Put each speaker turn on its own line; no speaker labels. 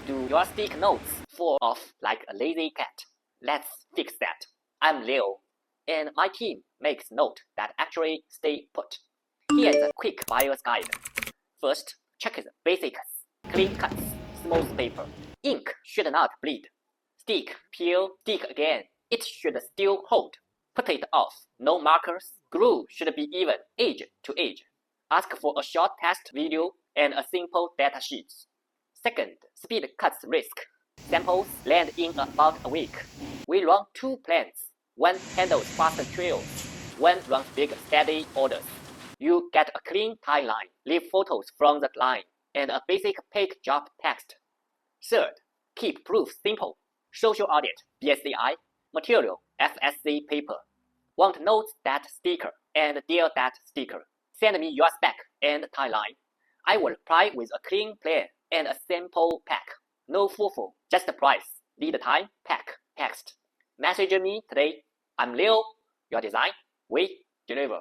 Do your stick notes fall off like a lazy cat? Let's fix that. I'm Leo, and my team makes notes that actually stay put. Here is a quick buyer's guide. First, check the basics. Clean cuts, smooth paper. Ink should not bleed. Stick, peel, stick again. It should still hold. Put it off. No markers. Glue should be even, edge to edge. Ask for a short test video and a simple data sheet. Second, speed cuts risk. Samples land in about a week. We run 2 plans. One handles faster trials. One runs big, steady orders. You get a clean timeline, leave photos from the line, and a basic paid job text. Third, keep proof simple. Social audit, BSCI, material, FSC paper. Want notes that sticker and deal that sticker. Send me your spec and timeline. I will reply with a clean plan and a sample pack. No foo-foo, just the price, lead time, pack, text. Message me today. I'm Leo. Your design, we deliver.